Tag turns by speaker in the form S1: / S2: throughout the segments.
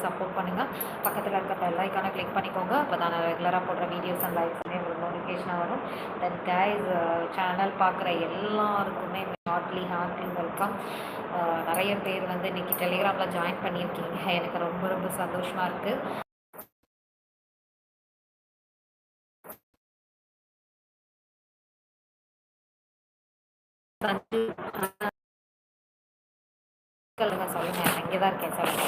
S1: Support பண்ணுங்கள். பக்கத்தில் இருக்க பெல் ஐக்கானை கிளிக் பண்ணிக்கோங்க. அப்போ தான் நான் ரெகுலராக போடுற வீடியோஸ் அண்ட் லைவ்ஸுமே உங்களுக்கு நோட்டிஃபிகேஷனாக வரும். தென் கைஸ், சேனல் பார்க்குற எல்லாருக்குமே ஹார்ட்லி வெல்கம். நிறைய பேர் வந்து இன்றைக்கி டெலிகிராமில் ஜாயின் பண்ணியிருக்கீங்க. எனக்கு ரொம்ப ரொம்ப சந்தோஷமாக இருக்குது. சொல்லுங்க, இங்கே தான் இருக்கேன். சொல்லுங்க.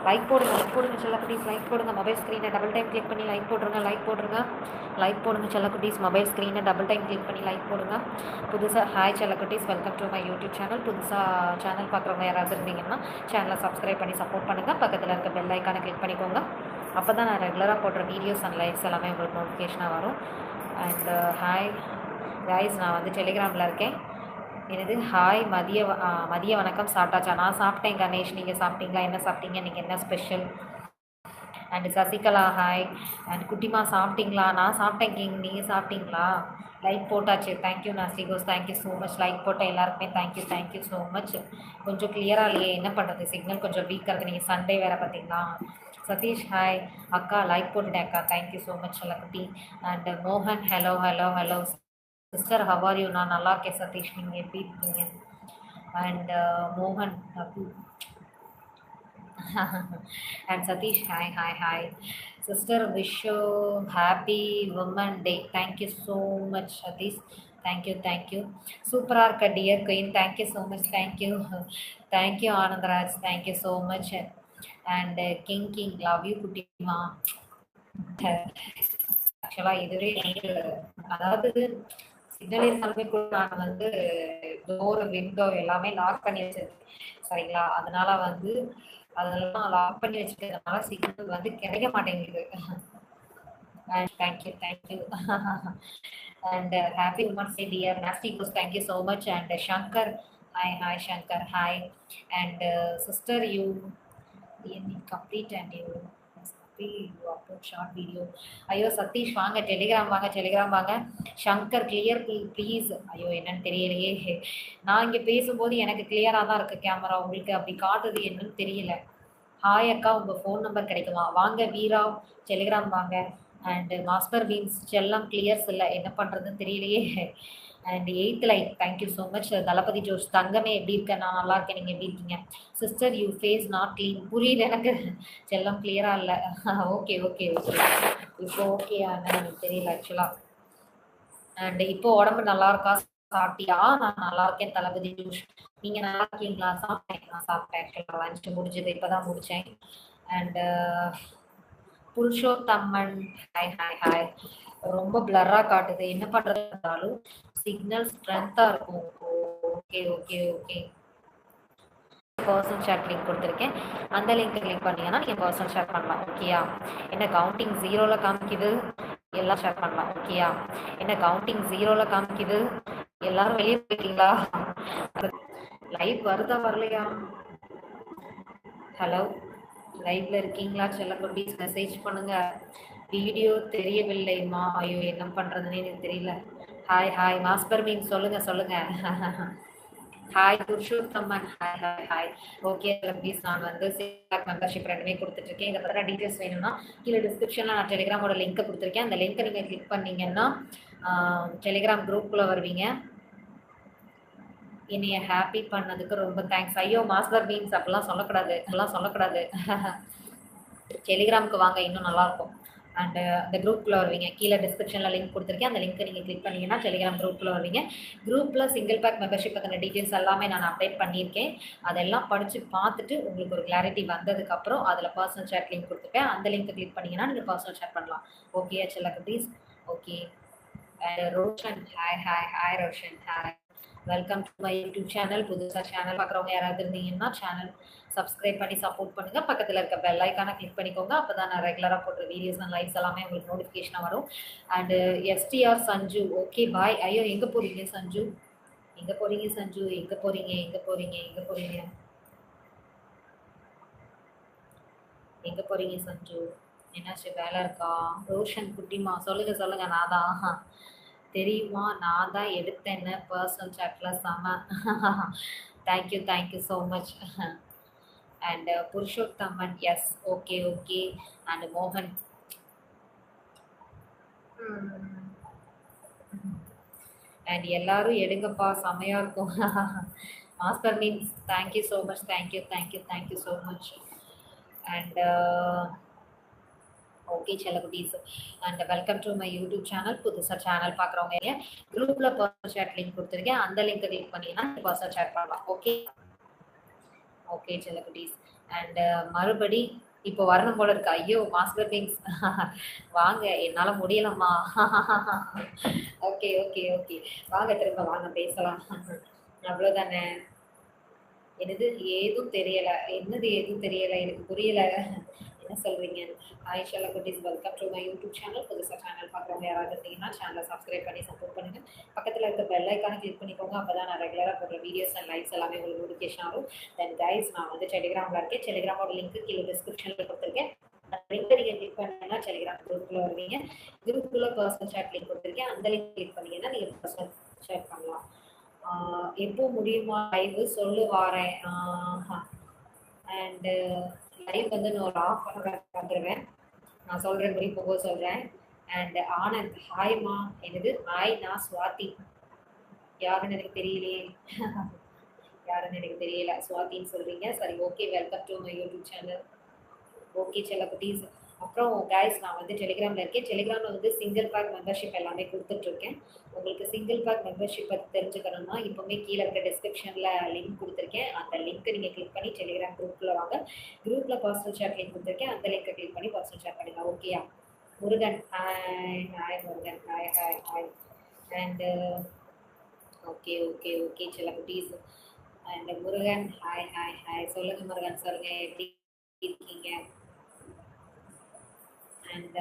S1: லைக் போடுங்க செல்லக்குட்டீஸ், லைக் போடுங்க. மொபைல் ஸ்க்ரீனை டபுள் டைம் கிளிக் பண்ணி லைக் போடுங்க. லைக் போடுங்க செல்லக்குட்டீஸ், மொபைல் ஸ்க்ரீனை டபுள் டைம் கிளிக் பண்ணி லைக் போடுங்க. புதுசாக ஹாய் செல்லக்குட்டீஸ், welcome to my YouTube channel. புதுசாக சேனல் பார்க்குறவங்க யாராவது இருந்தீங்கன்னா சேனலை சப்ஸ்கிரைப் பண்ணி சப்போர்ட் பண்ணுங்கள். பக்கத்தில் இருக்க பெல் ஐக்கானை கிளிக் பண்ணிக்கோங்க. அப்போ தான் நான் ரெகுலராக போடுற வீடியோஸ் அண்ட் லைவ்ஸ் எல்லாமே உங்களுக்கு நோட்டிஃபிகேஷனாக வரும். அண்ட் ஹாய் கைஸ், நான் வந்து டெலிகிராமில் இருக்கேன். எனது ஹாய், மதிய வணக்கம். சாப்பிட்டாச்சா? நான் சாப்பிட்டேன் கணேஷ். நீங்கள் சாப்பிட்டீங்களா? என்ன சாப்பிட்டீங்க? நீங்கள் என்ன special? And Sasikala hi. And குட்டிமா சாப்பிட்டீங்களா? நான் சாப்பிட்டேன் கிங். நீங்கள் சாப்பிட்டீங்களா? லைக் போட்டாச்சு. தேங்க்யூ நாஸ்டிகோஸ், தேங்க்யூ ஸோ மச். லைக் போட்ட எல்லாருக்குமே தேங்க்யூ ஸோ மச். கொஞ்சம் கிளியராக இல்லையே, என்ன பண்ணுறது, சிக்னல் கொஞ்சம் வீக்காக இருக்குது. நீங்கள் சண்டே வேறு பார்த்தீங்களா? சதீஷ் ஹாய். அக்கா லைக் போட்டுட்டேன் அக்கா, தேங்க்யூ ஸோ மச் குட்டி. அண்ட் மோகன் hello sister how are you? நான் நல்லா இருக்கேன் சதீஷ், நீங்கள் எப்படி இருக்கீங்க? அண்ட் மோகன் and Satish hi. Sister wish you happy woman day. Thank you so much Satish, thank you. சூப்பராக இருக்க dear queen, thank you so much. Thank you Anandaraj, thank you so much. And king love you குட்டிமா. ஆக்சுவலாக இதுவே அதாவது சிக்னல் இருந்தாலுமே கூட நான் வந்து டோர் விண்டோ எல்லாமே லாக் பண்ணி வச்சிருக்கேன் சரிங்களா. அதனால வந்து அதெல்லாம் லாக் பண்ணி வச்சுக்கிறதுனால சிக்னல் வந்து கிடைக்க மாட்டேங்குது. And thank you. And happy women's day dear நாஸ்டிகோஸ், thank you so much. And Shankar hi Shankar hi. And sister you complete and you upload short video. ஐயோ சதீஷ் வாங்க டெலிகிராம் வாங்க. Sankar clear please. ஐயோ என்னன்னு தெரியலையே. நான் இங்கே பேசும்போது எனக்கு கிளியராக தான் இருக்குது கேமரா, உங்களுக்கு அப்படி காட்டுது என்னன்னு தெரியல. ஹாய் அக்கா, உங்கள் ஃபோன் நம்பர் கிடைக்குமா? வாங்க வீரா டெலிகிராம் வாங்க. அண்டு மாஸ்டர் பீன்ஸ் செல்லம் கிளியர்ஸ் இல்லை, என்ன பண்ணுறதுன்னு தெரியலையே. And 8th like, thank you so much. தளபதி ஜோஷ் தங்கமே எப்படி இருக்கேன்? நான் நல்லா இருக்கேன், நீங்கள் எப்படி இருக்கீங்க? Sister you face not clean. புரியுது எனக்கு, செல்லம் கிளியராக இல்லை. ஓகே இப்போ ஓகேயா எனக்கு தெரியல ஆக்சுவலாக. அண்ட் இப்போ உடம்பு நல்லா இருக்கா? சாப்பிட்டியா? நான் நல்லா இருக்கேன் தளபதி ஜோஷ், நீங்கள் நல்லா இருக்கீங்களா? நான் சாப்பிட்டேன் ஆக்சுவலாக, லஞ்ச் முடிஞ்சது, இப்போ தான் முடித்தேன். And Purushothaman hi. ரொம்ப பிளர்ராக காட்டுது, என்ன பண்ணுறதுனாலும் சிக்னல் ஸ்ட்ரென்த்தாக இருக்கும். ஓகே. பர்சனல் ஷேர் லிங்க் கொடுத்துருக்கேன், அந்த லிங்க் கிளிக் பண்ணீங்கன்னா நீங்கள் பர்சனல் ஷேர் பண்ணலாம். ஓகேயா? என்ன கவுண்டிங் 0ல் காமிக்குது, எல்லாம் ஷேர் பண்ணலாம். ஓகேயா? என்ன கவுண்டிங் 0ல் காமிக்குது, எல்லாரும் வெளியே போயிட்டீங்களா? லைவ் வருதா வரலையா? ஹலோ, லைவ்ல இருக்கீங்களா செல்லக்குட்டீஸ்? மெசேஜ் பண்ணுங்க. வீடியோ தெரியவில்லைம்மா. ஐயோ என்ன பண்ணுறதுன்னு எனக்கு தெரியல. ஹாய் மாஸ்பர் மீன் சொல்லுங்க. Hi Purushothaman hi. Okay please, நான் வந்து மெம்பர்ஷிப் ரெண்டுமே கொடுத்துட்ருக்கேன். இதை பற்றின டீட்டெயில்ஸ் வேணும்னா கீழே டிஸ்கிரிப்ஷனில் நான் டெலிகிராமோட லிங்க்கை கொடுத்துருக்கேன். அந்த லிங்க்கை நீங்கள் கிளிக் பண்ணிங்கன்னா டெலிகிராம் குரூப்புக்குள்ளே வருவீங்க. என்னைய ஹாப்பி பண்ணதுக்கு ரொம்ப தேங்க்ஸ். ஐயோ மாஸ்டர் பீன்ஸ் அப்படிலாம் சொல்லக்கூடாது. டெலிகிராமுக்கு வாங்க, இன்னும் நல்லாயிருக்கும். அண்டு அந்த குரூப்பில் வருவீங்க. கீழே டிஸ்கிரிப்ஷனில் லிங்க் கொடுத்துருக்கேன், அந்த லிங்க்கை நீங்கள் கிளிக் பண்ணிங்கன்னா டெலிகிராம் குரூப்பில் வருவீங்க. குரூப்பில் சிங்கிள் பேக் மெம்பர்ஷிப் பற்றின டீட்டெயில்ஸ் எல்லாமே நான் அப்டேட் பண்ணியிருக்கேன். அதெல்லாம் படித்து பார்த்துட்டு உங்களுக்கு ஒரு கிளாரிட்டி வந்ததுக்கப்புறம் அதில் பர்சனல் சேட் லிங்க் கொடுத்துருக்கேன், அந்த லிங்க்கை கிளிக் பண்ணிங்கன்னா நீங்கள் பர்சனல் சேட் பண்ணலாம். ஓகே செல்லக்குட்டீஸ்? Okay. And Roshan hi Roshan hi. Welcome to my YouTube channel. புதுசாக சேனல் பார்க்குறவங்க யாராவது இருந்தீங்கன்னா சேனல் சப்ஸ்கிரைப் பண்ணி சப்போர்ட் பண்ணுங்கள். பக்கத்தில் இருக்க பெல் ஐக்கானை கிளிக் பண்ணிக்கோங்க. அப்போ தான் நான் ரெகுலராக போடுற வீடியோஸ் அண்ட் லைவ்ஸ் எல்லாமே உங்களுக்கு நோட்டிஃபிகேஷனாக வரும். And STR Sanju okay bye. ஐயோ எங்கே போகிறீங்க சஞ்சு? எங்கே போகிறீங்க சஞ்சு? என்னாச்சு, வேலை இருக்கா? ரோஷன் குட்டிமா சொல்லுங்கள். நான் தான் தெரியுமா, நான் தான் எடுத்தேன்னு பர்சனல் சாட்டில் செம. Thank you so much. And Purushothaman yes okay okay and மோகன் அண்ட் எல்லாரும் எடுங்கப்பா செமையா இருக்கும் master means thank you so much thank you so much and okay செல்லகுட்டீஸ் and welcome to my YouTube channel. புதுசாக சேனல் பார்க்குறவங்க இல்லையா, குரூப்பில் பர்சனல் சேட் லிங்க் கொடுத்துருக்கேன், அந்த லிங்க்கை கிளிக் பண்ணிங்கன்னா பர்சனல் சேட் பண்ணலாம். ஓகே ஓகே செல்லகுட்டீஸ் அண்ட் மறுபடி இப்போ வரணும் போல இருக்கு. ஐயோ மாஸ்டர் மீன்ஸ் வாங்க, என்னால் முடியலம்மா. ஓகே ஓகே ஓகே வாங்க, திரும்ப வாங்க பேசலாம். அவ்வளோதானே. என்னது ஏதும் தெரியல, என்னது ஏதும் தெரியல, எனக்கு புரியல என்ன சொல்றீங்க. ஹாய் செல்லகுட்டீஸ், welcome to my YouTube channel. புதுசாக சேனல் பார்க்குறவங்க யாராவது இருந்தீங்கன்னா சேனலை சப்ஸ்கிரைப் பண்ணி சப்போர்ட் பண்ணுங்க. பக்கத்தில் இருக்க பெல் ஐக்கானை கிளிக் பண்ணிக்கோங்க. அப்போ தான் நான் ரெகுலராக போடுற வீடியோஸ் அண்ட் லைவ்ஸ் எல்லாமே உங்களுக்கு நோட்டிஃபிகேஷன் ஆகும். தென் கைஸ், நான் வந்து டெலிகிராமில் இருக்கேன். டெலிகிராமோட லிங்க் கீழே டிஸ்கிரிப்ஷனில் கொடுத்துருக்கேன். அந்த லிங்கை நீங்கள் கிளிக் பண்ணீங்கன்னா டெலிகிராம் குரூப்பில் வருவீங்க. குரூப்புக்குள்ளே பர்சனல் சேட் லிங்க் கொடுத்துருக்கேன், அந்த லிங்க் கிளிக் பண்ணீங்கன்னா நீங்கள் பர்சனல் சேட் பண்ணலாம். எப்போ முடியுமா லைவ் சொல்லு வாரேன். அண்டு லைவ் வந்து நான் ஒரு ஆஃப் அன் ஹவர் வந்துடுவேன். நான் சொல்கிறேன், முடியும் போக சொல்கிறேன். அண்ட் ஆனந்த் ஹாய்மா. என்னது ஹாய், நான் ஸ்வாதி. யாருன்னு எனக்கு தெரியலையே. யாருன்னு எனக்கு தெரியல. ஸ்வாதின்னு சொல்கிறீங்க, சரி okay. Welcome to my YouTube channel. Okay செல்லகுட்டீஸ். அப்புறம் கைஸ், நான் வந்து டெலிகிராமில் இருக்கேன். டெலிகிராமில் வந்து சிங்கிள் பேக் மெம்பர்ஷிப் எல்லாமே கொடுத்துட்ருக்கேன். உங்களுக்கு சிங்கிள் பேக் மெம்பர்ஷிப் பற்றி தெரிஞ்சுக்கணும்னா இப்போவுமே கீழே இருக்க டிஸ்கிரிப்ஷனில் லிங்க் கொடுத்துருக்கேன். அந்த லிங்க்கை நீங்கள் கிளிக் பண்ணி டெலிகிராம் குரூப்பில் வாங்க. குரூப்பில் பர்சனல் சேட் லிங்க் கொடுத்துருக்கேன், அந்த லிங்க்கை கிளிக் பண்ணி பர்சனல் சேட் பண்ணிக்கலாம். ஓகேயா. Murugan hi. Hi Murugan, hi hi hi. And okay okay okay செல்லகுட்டீஸ் and Murugan hi hi hi. சொல்லுங்கள் முருகன், சொல்லுங்கள் எப்படி இருக்கீங்க. அண்ட்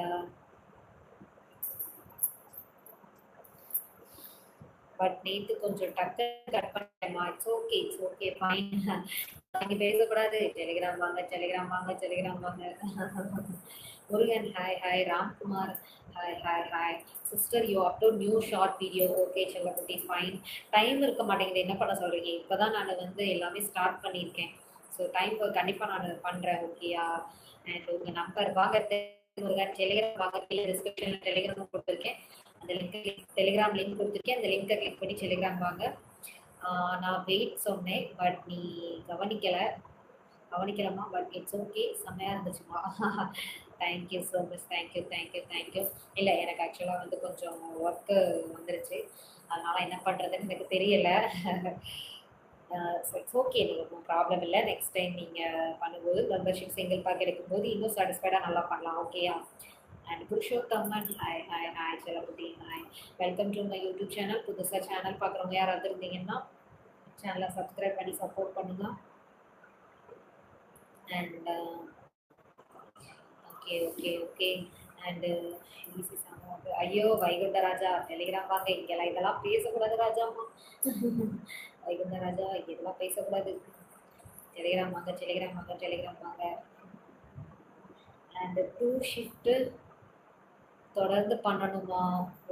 S1: பட் நேற்று கொஞ்சம் டக்கு கட் பண்ணேம்மா. It's okay it's okay fine. நீங்கள் பேசக்கூடாது. டெலிகிராம் வாங்க டெலிகிராம் வாங்க டெலிகிராம் வாங்க. Murugan hi hi. Ramkumar hi hi hi. Sister you upload new short video. Okay செல்லகுட்டி ஃபைன். டைம் இருக்க மாட்டேங்குது, என்ன பண்ண சொல்கிறீங்க. இப்போ தான் நான் வந்து எல்லாமே ஸ்டார்ட் பண்ணியிருக்கேன். ஸோ டைம் கண்டிப்பாக நான் பண்ணுறேன். ஓகேயா. அண்ட் உங்கள் நம்பர் வாங்க முருகன். டெலிகிராம் வாங்க, கீழே டிஸ்கிரிப்ஷனில் டெலிகிராம் கொடுத்துருக்கேன், அந்த லிங்க் டெலிகிராம் லிங்க் கொடுத்துருக்கேன், அந்த லிங்கை கிளிக் பண்ணி டெலிகிராம் வாங்க. நான் வெயிட் சொன்னேன், பட் நீ கவனிக்கலாமா. பட் இட்ஸ் ஓகே, செம்மையாக இருந்துச்சுமா. Thank you so much thank you. இல்லை, எனக்கு ஆக்சுவலாக வந்து கொஞ்சம் ஒர்க்கு வந்துருச்சு, அதனால் என்ன பண்ணுறதுன்னு எனக்கு தெரியலை. இட்ஸ் ஓகே, நீங்கள் ஒன்றும் ப்ராப்ளம் இல்லை. நெக்ஸ்ட் டைம் நீங்கள் பண்ணும்போது மெம்பர்ஷிப் சிங்கிள் பேக் எடுக்கும்போது இன்னும் சாட்டிஸ்ஃபைடாக நல்லா பண்ணலாம். ஓகேயா. And Purushothaman hi hi hi செல்லகுட்டி hi. Welcome to my YouTube channel. புதுசாக சேனல் பார்க்குறவங்க யாராவது இருந்தீங்கன்னா சேனலை சப்ஸ்கிரைப் பண்ணி சப்போர்ட் பண்ணுங்க. And okay okay okay. And easy song. ஐயோ வைகுண்ட ராஜா, டெலிகிராம் வாங்க. இங்கெல்லாம் இதெல்லாம் பேசக்கூடாது ராஜாம்மா. வைகுண்ட ராஜா, இதெல்லாம் பேசக்கூடாது. டெலிகிராம் வாங்க டெலிகிராம் வாங்க. அண்ட் 2 ஷிஃப்ட்டு தொடர்ந்து பண்ணணுமா.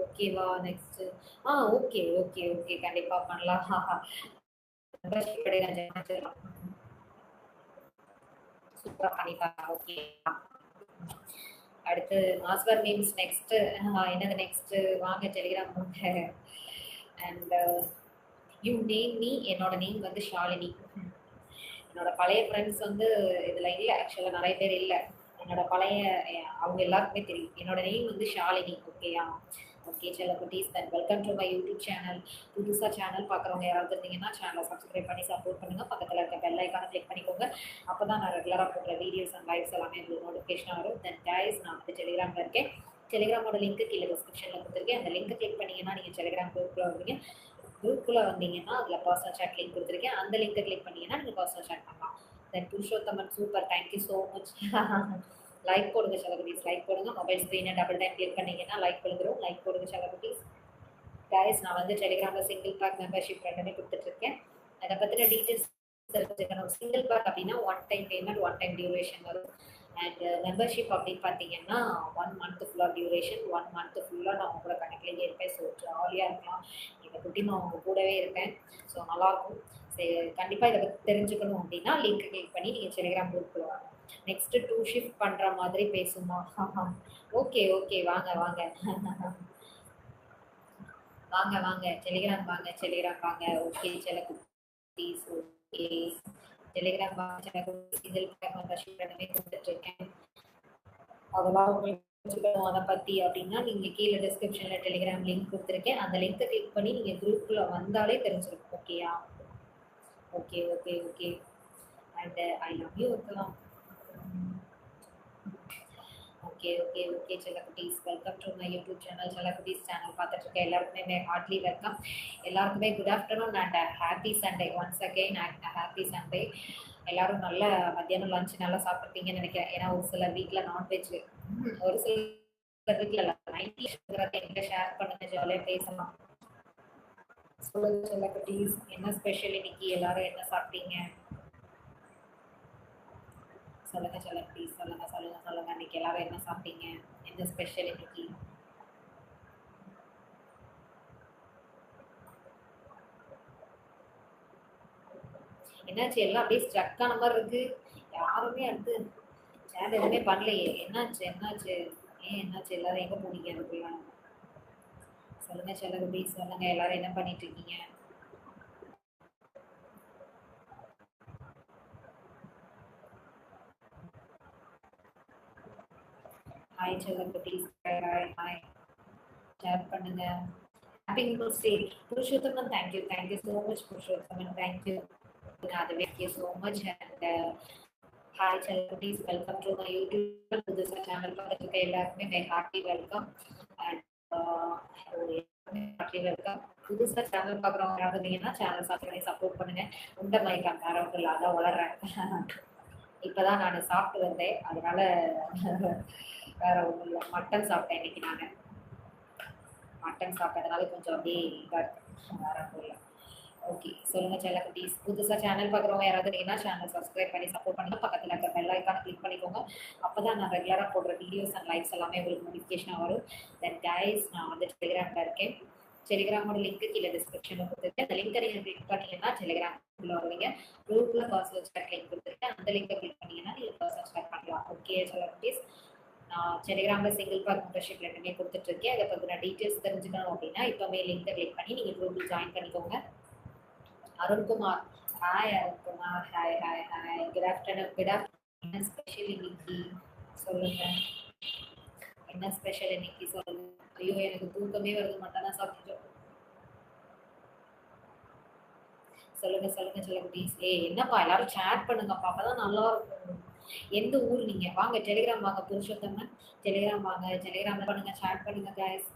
S1: ஓகேவா. நெக்ஸ்ட்டு ஓகே ஓகே ஓகே கண்டிப்பாக பண்ணலாம். சூப்பராக பண்ணிக்கலாம். ஓகே. அடுத்து மாஸ்டர் நேம்ஸ் நெக்ஸ்ட்டு என்னது நெக்ஸ்ட்டு வாங்க டெலிகிராம் வாங்க. And you name me. என்னோட நேம் வந்து ஷாலினி. என்னோட பழைய ஃப்ரெண்ட்ஸ் வந்து இதில் இல்லை, ஆக்சுவலாக நிறைய பேர் இல்லை. என்னோட பழைய அவங்க எல்லாருக்குமே தெரியும். என்னோட நேம் வந்து ஷாலினி. ஓகேயா. ஓகே செல்லகுட்டீஸ், then welcome to my YouTube channel. புதுசாக சேனல் பார்க்குறவங்க யாராவது இருந்தீங்கன்னா சேனலை சப்ஸ்கிரைப் பண்ணி சப்போர்ட் பண்ணுங்கள். பக்கத்தில் இருக்க பெல் ஐக்கானை கிளிக் பண்ணிக்கோங்க. அப்போ தான் நான் ரெகுலராக போடுற வீடியோஸ் அண்ட் லைவ்ஸ் எல்லாமே உங்களுக்கு நோட்டிஃபிகேஷன் வரும். தென் கைஸ், நான் வந்து டெலிகிராமில் இருக்கேன். டெலிகிராமோட லிங்க்கு கீழே டிஸ்கிரிப்ஷனில் கொடுத்துருக்கேன், அந்த லிங்க்கை கிளிக் பண்ணிங்கன்னா நீங்கள் டெலிகிராம் குரூப்பில் வருவீங்க. குரூப்புக்குள்ளே வந்தீங்கன்னா அதில் பர்சனல் சேட் லிங்க் கொடுத்துருக்கேன், அந்த லிங்க்கை கிளிக் பண்ணிங்கன்னா நீங்கள் பர்சனல் சேட் பண்ணலாம். Then Purushothaman super, thank you so much. Like போடுங்க செல்லகுட்டீஸ், லைக் போடுங்க. மொபைல் ஸ்க்ரீனை டபுள் டைம் கிளிக் பண்ணிங்கன்னா லைக் விழுந்துடும். லைக் போடுங்க செல்லகுட்டீஸ். கைஸ், நான் வந்து டெலிகிராமில் சிங்கிள் பேக் மெம்பர்ஷிப் ரெண்டுமே கொடுத்துட்ருக்கேன். அதை பற்றின டீட்டெயில்ஸ் தெரிஞ்சுக்கணும். சிங்கிள் பேக் அப்படின்னா 1 டைம் பேமெண்ட் 1 டைம் டியூரேஷன் வரும். அண்ட் மெம்பர்ஷிப் அப்படின்னு பார்த்தீங்கன்னா 1 மந்த் ஃபுல்லாக டியூரேஷன். 1 மந்த் ஃபுல்லாக நான் உங்களோட கணக்கிலேயே இருப்பேன். ஸோ ஜாலியாக இருக்கலாம். எங்கள் குட்டிமா அவங்க கூடவே இருப்பேன். ஸோ நல்லாயிருக்கும். சரி, கண்டிப்பா இத பத்தி தெரிஞ்சுக்கணும் அப்படின்னா லிங்க் கிளிக் பண்ணி நீங்க டெலிகிராம் குரூப்ல வாங்க. நெக்ஸ்ட் 2 ஷிஃப்ட் பண்ற மாதிரி பேசுமா? Okay, okay. வாங்க, வாங்க. வாங்க, வாங்க. டெலிகிராம் வாங்க, டெலிகிராம் வாங்க. ஓகே செல்லக்குட்டீஸ். ஓகே. டெலிகிராம் வாங்க செல்லக்குட்டீஸ். இதில் மெம்பர்ஷிப் ரெண்டுமே குடுத்துட்டுருக்கேன். அதெல்லாம் உங்களுக்கு தெரிஞ்சுக்கணும் அத பத்தி அப்படின்னா, நீங்க கீழ டிஸ்கிரிப்ஷன்ல டெலிகிராம் லிங்க் குடுத்துருக்கேன். அந்த லிங்க்க கிளிக் பண்ணி நீங்க குரூப்குள்ள வந்தாலே தெரிஞ்சிரும். ஓகேயா? Okay, okay, okay. And I love you அக்கா. ஓகே, ஓகே, ஓகே செல்லக்குட்டீஸ். Welcome to my YouTube channel. செல்லக்குட்டீஸ் சேனல் பார்த்துட்டு இருக்க எல்லாருக்குமே ஹார்ட்லி வெல்கம். எல்லாருக்குமே good afternoon and happy Sunday. Once again happy Sunday. எல்லாரும் நல்ல மத்தியானம் லஞ்ச் நல்லா சாப்பிட்டுருப்பீங்கன்னு நினைக்கிறேன். ஏன்னா ஒரு சில வீட்ல நான்வெஜ், ஒரு சில வீட்ல இல்ல. 90 என்கிட்ட ஷேர் பண்ணுங்க, ஜாலியா பேசலாம். சொல்லுங்க செல்லக்குட்டீஸ், என்ன ஸ்பெஷல் இன்னைக்கு? எல்லாரும் என்ன சாப்பிட்டீங்க? சொல்லுங்க செல்லக்குட்டீஸ், சொல்லுங்க, சொல்லுங்க, சொல்லுங்க. இன்னைக்கு எல்லாரும் என்ன சாப்பிட்டீங்க? என்ன ஸ்பெஷல் இன்னைக்கு? என்னாச்சு? எல்லாம் அப்படியே ஸ்ட்ரக் ஆன மாதிரி இருக்கு. யாருமே அடுத்து சேட் எதுவுமே பண்ணலையே. என்னாச்சு? என்னாச்சு? ஏன் என்னாச்சு? எல்லாரும் எங்க போனீங்க அதுக்குள்ள? சொல்லுங்க செல்லக்குட்டீஸ், சொல்லுங்க. எல்லாரும் என்ன பண்ணிட்டு இருக்கீங்க? ஹாய் செல்லக்குட்டீஸ். Hi, hi, hi. ஷேர் பண்ணுங்க. Happy news day. Purushothaman, thank you, thank you so much Purushothaman. Thank you. அதுவே thank you so much. And hi செல்லக்குட்டீஸ், வெல்கம் டு மை யூடியூப். புதுசாக சேனல் பார்த்துட்டு இருக்க எல்லாருக்குமே my hearty welcome. And hearty welcome. புதுசாக சேனல் பார்க்குறவங்க யாராவது இருந்தீங்கன்னா சேனல் சப்ஸ்கிரைப் பண்ணி சப்போர்ட் பண்ணுங்க. உண்ட மைக்கா நேரம் இல்லாத வளர்றேன். இப்பதான் நான் சாப்பிட்டு வந்தேன், அதனால வேற ஒன்றும் இல்லை. மட்டன் சாப்பிட்டேன் இன்னைக்கு. நான் மட்டன் சாப்பிட்டதுனால கொஞ்சம் அப்படியே இதாக இருக்கு. வேற ஒன்றும் இல்லை. ஓகே, சொல்லுங்க செல்லக்குட்டீஸ். புதுசாக சேனல் பார்க்குறவங்க யாராவது இருந்தீங்கன்னா சேனல் சப்ஸ்கிரைப் பண்ணி சப்போர்ட் பண்ணுங்க. பக்கத்தில் இருக்க பெல் ஐக்கான கிளிக் பண்ணிக்கோங்க. அப்பதான் நான் ரெகுலராக போடுற வீடியோஸ் அண்ட் லைக்ஸ் எல்லாமே உங்களுக்கு நோட்டிஃபிகேஷனாக வரும். தென் கைஸ், நான் வந்து டெலிகிராமில் இருக்கேன். டெலிகிராமோட லிங்க் கீழே டிஸ்கிரிப்ஷனில் கொடுத்துருக்கேன். அந்த லிங்கை நீங்கள் கிளிக் பண்ணீங்கன்னா டெலிகிராம் வருவீங்க. குரூப்பில் பர்சனல் சேட் லிங்க் கொடுத்துருக்கேன். அந்த லிங்கை கிளிக் பண்ணீங்கன்னா நீங்கள் பர்சனல் சேட் பண்ணலாம். ஓகே செல்லக்குட்டீஸ். நான் டெலிகிராமில் சிங்கிள் பார்க் மெம்பர்ஷிப் ரெண்டுமே கொடுத்துட்ருக்கேன். அதை பற்றின டீட்டெயில்ஸ் தெரிஞ்சுக்கணும் அப்படின்னா இப்போவே லிங்கை கிளிக் பண்ணி நீங்கள் குரூப்பில் ஜாயின் பண்ணிக்கோங்க. Arunkumar, hi Arunkumar. Hi, hi, hi. Good afternoon. Good afternoon. என்ன ஸ்பெஷல் இன்னைக்கு? சொல்லுங்க. என்ன ஸ்பெஷல் இன்னைக்கு சொல்லுங்க. ஐயோ, எனக்கு தூக்கமே வருது. மட்டனா சாப்பிட்டு. சொல்லுங்க, சொல்லுங்க செல்லக்குட்டீஸ். என்னப்பா எல்லாரும் சேட் பண்ணுங்கப்பா, அப்பதான் நல்லா இருக்கும். எந்த ஊர் நீங்க? வாங்க டெலிகிராம் வாங்க புருஷோத்தமன். டெலிகிராம் வாங்க. டெலிகிராம்ல பண்ணுங்க, சேட் பண்ணுங்க கைஸ்.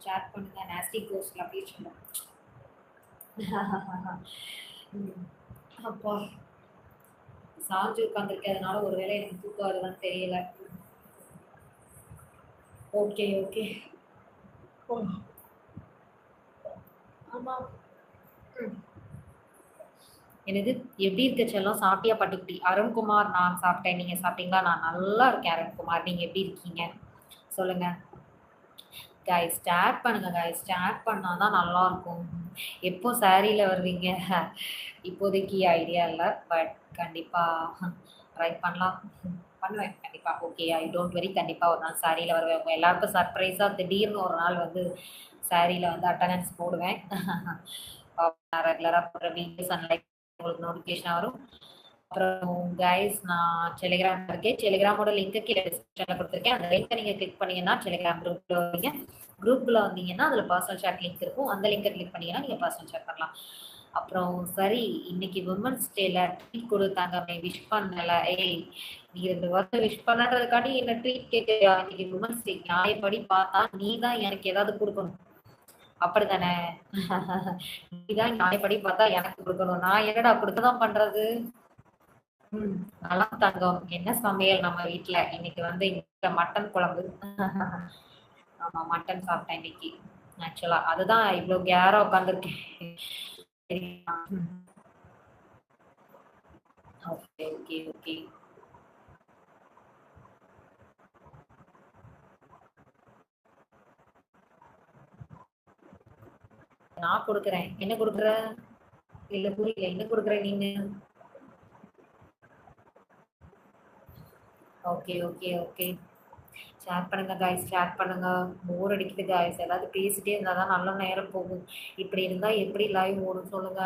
S1: சேட் பண்ணுங்க. நாஸ்டி கோஸ்ட்ல அப்படியே சொல்லுங்க. அப்பா, சாஞ்சு உட்காந்துருக்கேன். அதனால ஒருவேளை எனக்கு தூக்கம் வருதான்னு தெரியல. Okay, okay. ஆமா. ம். என்னது? எப்படி இருக்க செல்லம்? சாப்பிட்டியா பட்டுக்குட்டி? அருண்குமார், நான் சாப்பிட்டேன். நீங்க சாப்பிட்டீங்களா? நான் நல்லா இருக்கேன் அருண்குமார். நீங்க எப்படி இருக்கீங்க? சொல்லுங்க. கைஸ் ஸ்டார்ட் பண்ணுங்க கைஸ். ஸ்டார்ட் பண்ணாதான் நல்லா இருக்கும். எப்போ சாரியில வருவீங்க? இப்போதைக்கு ஐடியா இல்லை, பட் கண்டிப்பா ட்ரை பண்ணலாம். பண்ணுவேன் கண்டிப்பா. Okay, I don't worry. கண்டிப்பா ஒரு நாள் சாரியில வருவேன். உங்க எல்லாருக்கும் சர்ப்ரைஸா திடீர்னு ஒரு நாள் வந்து சாரியில வந்து அட்டண்டன்ஸ் போடுவேன். ரெகுலரா போடுற வீடியோஸ் அண்ட் லைக் உங்களுக்கு நோட்டிஃபிகேஷன் வரும். அப்புறம் கைஸ், நான் டெலிகிராம் இருக்கேன். டெலிகிராமோட லிங்க் கீழே டிஸ்கிரிப்ஷன்ல கொடுத்துருக்கேன். அந்த லிங்கை நீங்க கிளிக் பண்ணீங்கன்னா டெலிகிராம் குரூப்ல வருவீங்க. குரூப்ல வந்தீங்கன்னா அதுல பர்சனல் chat லிங்க் இருக்கும். அந்த லிங்கை கிளிக் பண்ணீங்கன்னா நீங்க பர்சனல் chat பண்ணலாம். அப்புறம் சரி, இன்னைக்கு விமன்ஸ் டேல ட்ரீட் கொடுத்தாங்க, விஷ் பண்ணல. நீ 2 வருஷம் விஷ் பண்ணன்றதுக்காண்டி என்ன ட்ரீட் கேட்கறியா? இன்னைக்கு விமன்ஸ் டே. நியாயப்படி பார்த்தா நீ தான் எனக்கு ஏதாவது கொடுக்கணும், அப்படித்தானே? நீதான் நியாயப்படி பார்த்தா எனக்கு கொடுக்கணும். நான் என்னடா கொடுக்கதான் பண்றது? நல்லா தங்கம். என்ன சமையல் நம்ம வீட்ல? இன்னைக்கு வந்து இங்க மட்டன் குழம்பு. ஆமா, மட்டன் சாப்பிட்டேன் இன்னைக்கு. ஆக்சுவலா அதுதான் இவ்வளவு கேரா உட்காந்துருக்கேன். Okay, okay, okay. நான் கொடுக்குறேன். என்ன கொடுக்குற? இல்ல புரியல. என்ன குடுக்குற நீங்க? Okay, okay, okay. ஷேர் பண்ணுங்க காய்ஸ், ஷேர் பண்ணுங்க. போர் அடிக்குது காய்ஸ். ஏதாவது பேசிட்டே இருந்தா தான் நல்ல நேரம் போகும். இப்படி இருந்தா எப்படி லைவ் ஓடும் சொல்லுங்க?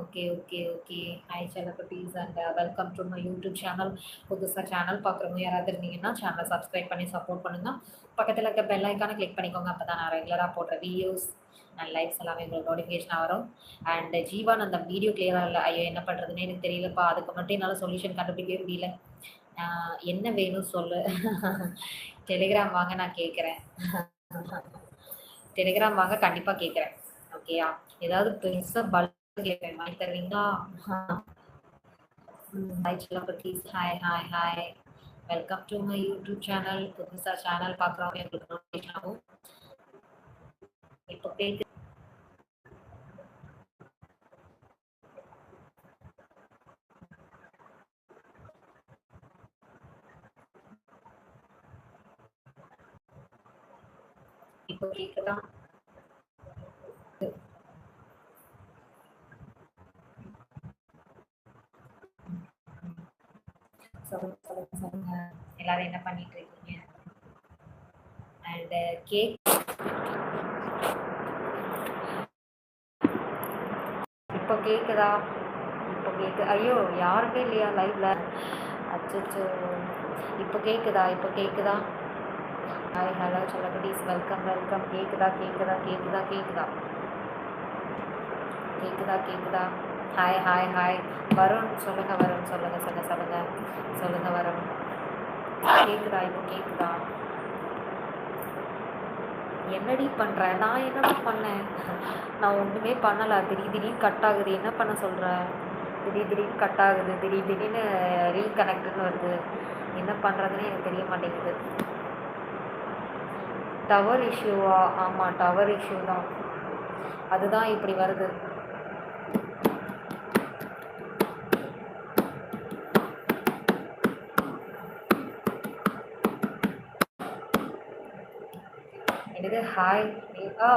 S1: Okay, okay, okay. ஹாய் செல்லக்குட்டீஸ் and welcome to my YouTube channel. புதுசா சேனல் பார்க்குறவங்க யாராவது இருந்தீங்கன்னா சேனலை சப்ஸ்கிரைப் பண்ணி சப்போர்ட் பண்ணுங்க. பக்கத்துல இருக்க பெல் ஐக்கான கிளிக் பண்ணிக்கோங்க. அப்பதான் நான் ரெகுலரா போடுற வீடியோஸ் அண்ட் லைவ்ஸ் எல்லாமே உங்களுக்கு நோட்டிஃபிகேஷன் வரும். அண்ட் ஜீவான் அந்த வீடியோ கிளியரா இல்ல. ஐயோ! என்ன பண்றதுன்னே எனக்கு தெரியலப்பா. அதுக்கு மட்டும் என்னால சொல்யூஷன் கண்டுபிடிக்கவே முடியல. என்ன வேணும் சொல்லு? டெலிகிராம் வாங்க நான் கேட்குறேன். டெலிகிராம் வாங்க கண்டிப்பா கேட்குறேன். ஓகேயா? ஏதாவது பெருசா பல்க் கேட்பேன். வாங்கி தருவீங்களா? ஹாய் செல்லக்குட்டீஸ். Hi, hi, hi. Welcome to my YouTube channel. புதுசா சேனல் பார்க்குறவங்க உங்களுக்கு நோட்டிஃபிகேஷன் ஆகும். இப்போ கேக்கு இப்போ கேக்குதா? சொல்லுங்க, சொல்லுங்க, சொல்லுங்க. எல்லாரும் என்ன பண்ணிட்டு இருக்கீங்க? அண்ட் கேக் இப்போ கேக்குதா? இப்போ கேக்கு ஐயோ! யாருமே இல்லையா லைவ்ல? அச்சச்சோ! இப்போ கேக்குதா? இப்போ கேக்குதா? ஹாய், ஹலோ செல்லக்குட்டீஸ். Welcome, welcome. கேக்குதா? கேக்குதா? கேக்குதா? கேக்குதா? கேக்குதா? கேக்குதா? Hi, hi, hi. வருண் சொல்லுங்க, வருண் சொல்லுங்க, சொல்லுங்க, சொல்லுங்க. சொல்லுங்க வருண். கேக்குதா? இப்போ கேக்குதா? என்னடி பண்ற? நான் என்னடா பண்ணேன்? நான் ஒண்ணுமே பண்ணல. திடீர்னு கட் ஆகுது. என்ன பண்ண சொல்ற? திடீர்னு கட் ஆகுது. திடீர்னு ரீகனெக்ட்னு வருது. என்ன பண்றதுன்னே எனக்கு தெரிய மாட்டேங்குது. டவர் இஷ்யூவா? ஆமா, டவர் இஷ்யூ தான். அதுதான் இப்படி வருது. என்னது ஹாய்?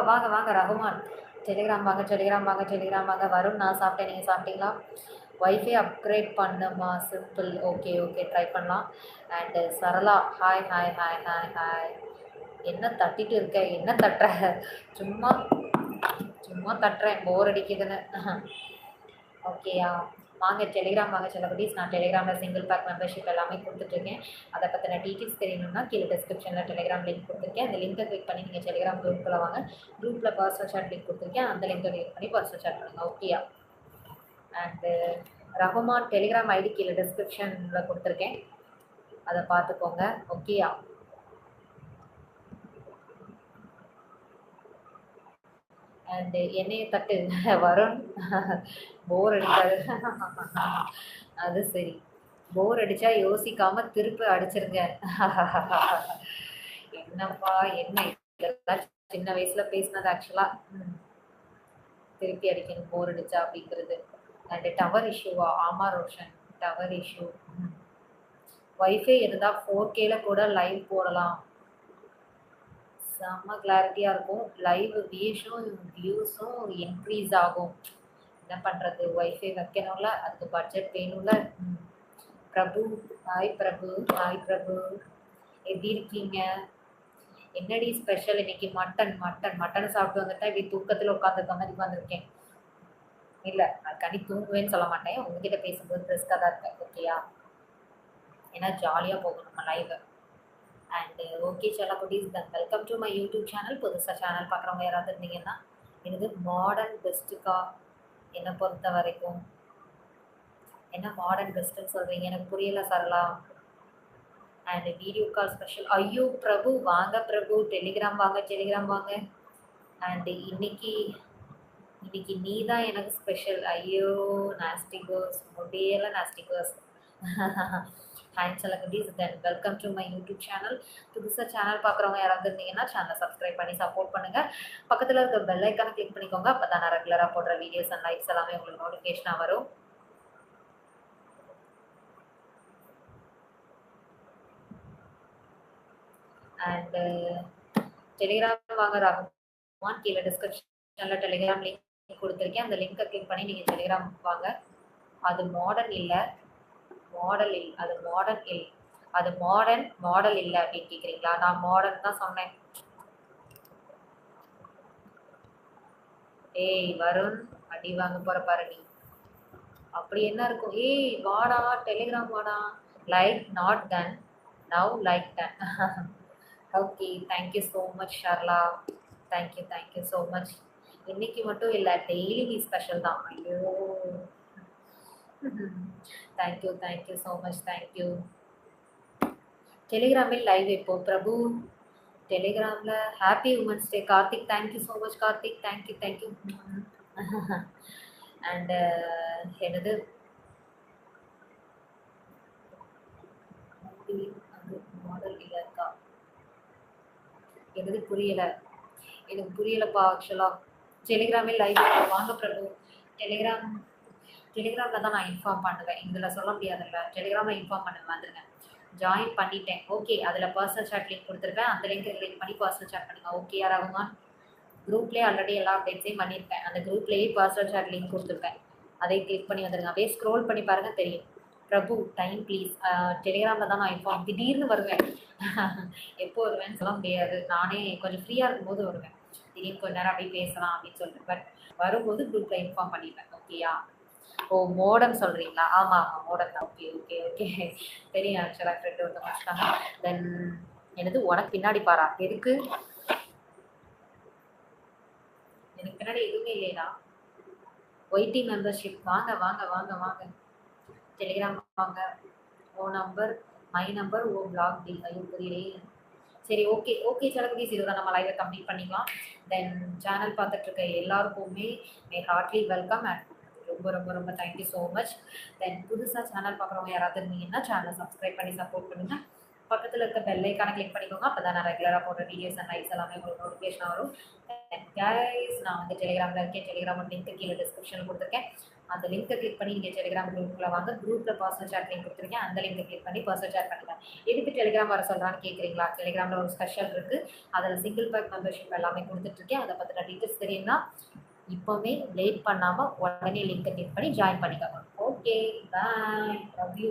S1: வாங்க வாங்க ரகுமான். டெலிகிராம் வாங்க, டெலிகிராம் வாங்க, டெலிகிராம் வாங்க. வரும். நான் சாப்பிட்டேன். நீங்கள் சாப்பிட்டீங்களா? வைஃபை அப்கிரேட் பண்ணுமா? சிம்பிள். ஓகே, ஓகே, ட்ரை பண்ணலாம். And Sarala hi, hi, hi, hi, hi. என்ன தட்டிட்டு இருக்க? என்ன தட்டுற? சும்மா சும்மா தட்டுறேன், போர் அடிக்குதுன்னு. ஓகேயா? வாங்க டெலிகிராம் வாங்க செல்லக்குட்டீஸ். நான் டெலிகிராமில் சிங்கிள் பேக் மெம்பர்ஷிப் எல்லாமே கொடுத்துட்ருக்கேன். அதை பற்றின டீட்டெயில்ஸ் தெரியணும்னா கீழே டிஸ்கிரிப்ஷனில் டெலிகிராம் லிங்க் கொடுத்துருக்கேன். அந்த லிங்கை கிளிக் பண்ணி நீங்கள் டெலிகிராம் குரூப்பில் வாங்க. குரூப்பில் பர்சனல் சாட் லிங்க் கொடுத்துருக்கேன். அந்த லிங்கை கிளிக் பண்ணி பர்சனல் சாட் பண்ணுங்கள். ஓகேயா? அண்டு ரகுமான் டெலிகிராம் ஐடி கீழே டிஸ்கிரிப்ஷனில் கொடுத்துருக்கேன். அதை பார்த்துக்கோங்க. ஓகேயா? அண்டு என்னைய தட்டு வருண். போர் அடிக்காது. அது சரி. போர் அடிச்சா யோசிக்காம திருப்பி அடிச்சிருங்க. என்னப்பா என்ன இதெல்லாம் சின்ன வயசுல பேசினது ஆக்சுவலா. திருப்பி அடிக்கணும் போர் அடிச்சா அப்படிங்கிறது. அண்ட் டவர் இஷ்யூவா? ஆமா ரோஷன், டவர் இஷ்யூ. வைஃபை இருந்தா 4Kல கூட லைவ் போடலாம். செம்ம கிளாரிட்டியா இருக்கும். லைவ் வியூஸும் இன்க்ரீஸ் ஆகும். என்ன பண்றது? வைஃபை வைக்கணும்ல, அதுக்கு பட்ஜெட் வேணும்ல. பிரபு ஹாய் பிரபு, ஹாய் பிரபு. எப்படி இருக்கீங்க? என்னடி ஸ்பெஷல் இன்னைக்கு? மட்டன் மட்டன் மட்டன் சாப்பிட்டு வந்துட்டா இப்படி தூக்கத்தில் உட்காந்துருக்க மாதிரி உட்காந்துருக்கேன். இல்லை, நான் கனி தூங்குவேன்னு சொல்ல மாட்டேன். உங்ககிட்ட பேசும்போது ரிஸ்காக தான் இருக்கேன். ஓகேயா? ஏன்னா ஜாலியாக போகும் நம்ம லைவ். அண்டு ஓகே செல்லக்குட்டீஸ், then welcome to my YouTube channel. புதுசாக சேனல் பார்க்குறவங்க யாராவது இருந்தீங்கன்னா இது மாடர்ன் பெஸ்ட்டுக்கா? என்னை பொறுத்த வரைக்கும் என்ன மாடர்ன் பெஸ்ட்டுன்னு சொல்கிறீங்க? எனக்கு புரியல Sarala. And video call special. ஐயோ பிரபு வாங்க பிரபு, டெலிகிராம் வாங்க, டெலிகிராம் வாங்க. அண்ட் இன்னைக்கு இன்னைக்கு நீ தான் எனக்கு ஸ்பெஷல். ஐயோ நாஸ்டிகோஸ் முடியல நாஸ்டிகோஸ். ஹாய் செல்லக்குட்டீஸ், then welcome to my YouTube channel. புதுசாக சேனல் பார்க்குறவங்க யாராவது இருந்தீங்கன்னா சேனலை சப்ஸ்கிரைப் பண்ணி சப்போர்ட் பண்ணுங்கள். பக்கத்தில் இருக்க பெல் ஐக்கானை கிளிக் பண்ணிக்கோங்க. அப்போ தான் நான் ரெகுலராக போடுற வீடியோஸ் அண்ட் லைவ்ஸ் எல்லாமே உங்களுக்கு நோட்டிஃபிகேஷனாக வரும். அண்டு டெலிகிராம் வாங்க ராகும். கீழே டிஸ்கிரிப்ஷன்ல டெலிகிராம் லிங்க் கொடுத்துருக்கேன். அந்த லிங்கை கிளிக் பண்ணி நீங்க டெலிகிராம் வாங்க. அது மாடர்ன் இல்ல, மாடல் இல் அது மாடர்ன் இல் அது மாடல் இல்ல அப்படின்னு கேக்குறீங்களா? நான் மாடர்ன் தான் சொன்னேன். ஏய் வருண், அடி வாங்க போற பாரு நீ. அப்படி என்ன இருக்கும்? ஏய் வாடா, டெலிகிராம் வாடா. Like not done, now like done. Okay, thank you so much Sharla. Thank you so much. இன்னைக்கு மட்டும் இல்லை, டெய்லி நீ ஸ்பெஷல் தான். ஐயோ, தேங்க்யூ ஸோ மச். தேங்க்யூ. டெலிகிராமில் லைவ் இப்போ பிரபு. டெலிகிராமில் happy women's day Karthik. Thank you so much Karthik. Thank you. And என்னது மாடல் இல்லைக்கா, என்னது புரியல, எனக்கு புரியலப்பா ஆக்சுவலாக. டெலிகிராமில் லைவ் வாங்க பிரபு. டெலிகிராமில் தான் நான் இன்ஃபார்ம் பண்ணுவேன், இதில் சொல்ல முடியாதுல்ல. டெலிகிராமில் இன்ஃபார்ம் பண்ணுவேன், வந்துருங்க. ஜாயின் பண்ணிட்டேன். ஓகே, அதில் பர்சனல் சாட் லிங்க் கொடுத்துருப்பேன். அந்த லிங்க் கிளிக் பண்ணி பர்சனல் சாட் பண்ணுங்க. ஓகே ரகுமான். குரூப்லேயே ஆல்ரெடி எல்லா அப்டேட்ஸையும் பண்ணியிருப்பேன். அந்த குரூப்லேயே பர்சனல் சாட் லிங்க் கொடுத்துருப்பேன். அதை கிளிக் பண்ணி வந்துடுங்க. அப்படியே ஸ்க்ரோல் பண்ணி பாருங்க, தெரியும். பிரபு டைம் ப்ளீஸ். டெலிகிராமில் தான் நான் இன்ஃபார்ம், திடீர்னு வருவேன். எப்போ வருவேன்னு சொல்ல முடியாது. நானே கொஞ்சம் ஃப்ரீயாக இருக்கும்போது வருவேன். திடீர்னு கொஞ்ச நேரம் அப்படியே பேசலாம் அப்படின்னு சொல்லிட்டு, பட் வரும்போது குரூப்பில் இன்ஃபார்ம் பண்ணிடுவேன். ஓகேயா? ஓ மோடம் சொல்கிறீங்களா? ஆமாம் மோடம் தான். ஓகே. தெரியும், ஆக்சுவலாக ஃப்ரெண்டு ஒருத்த முடிச்சிட்டாங்க. தென் என்னது உனக்கு பின்னாடி பாரா? எதுக்கு? எனக்கு பின்னாடி எதுவுமே இல்லையா? ஒய்டி மெம்பர்ஷிப் வாங்க. டெலிகிராம் வாங்க. Oh number, my number, oh block D. ஐயோ புரியலே. சரி, ஓகே சலகுதீஸ், இதுதான் நம்ம லைவை கம்ப்ளீட் பண்ணிக்கலாம். தென் சேனல் பார்த்துட்டு இருக்க எல்லாருக்குமே மே ஹார்ட்லி வெல்கம் அண்ட் ரொம்ப தேங்க்யூ ஸோ மச். தென் புதுசாக சேனல் பார்க்குறவங்க யாராவது இருந்தீங்கன்னா சேனலை சப்ஸ்கிரைப் பண்ணி சப்போர்ட் பண்ணுங்கள். பக்கத்தில் இருக்க பெல் ஐக்கானை கிளிக் பண்ணிக்கோங்க. அப்போ தான் நான் ரெகுலராக போடுற வீடியோஸ் அண்ட் லைக்ஸ் எல்லாமே உங்களுக்கு நோட்டிஃபிகேஷன் வரும். கைஸ், நான் வந்து டெலிகிராமில் இருக்கேன். டெலிகிராம் லிங்க் கீழே டிஸ்கிரிப்ஷனில் கொடுத்துருக்கேன். அந்த லிங்கை கிளிக் பண்ணி நீங்கள் டெலிகிராம் குரூப்பில் வாங்க. குரூப்பில் பர்சனல் சாட் லிங்க் கொடுத்துருக்கேன். அந்த லிங்கை கிளிக் பண்ணி பர்சனல் சாட் பண்ணிக்கலாம். எதுக்கு டெலிகிராம் வர சொல்கிறான்னு கேட்குறீங்களா? டெலிகிராமில் ஒரு ஸ்பெஷல் இருக்குது. அதில் சிங்கிள் பேக் மெம்பர்ஷிப் எல்லாமே கொடுத்துட்ருக்கேன். அதை பற்றின டீட்டெயில்ஸ் தெரியும்னா இப்போவே லேட் பண்ணாமல் உடனே லிங்கை கிளிக் பண்ணி ஜாயின் பண்ணிக்கோங்க. Okay, bye. Love you.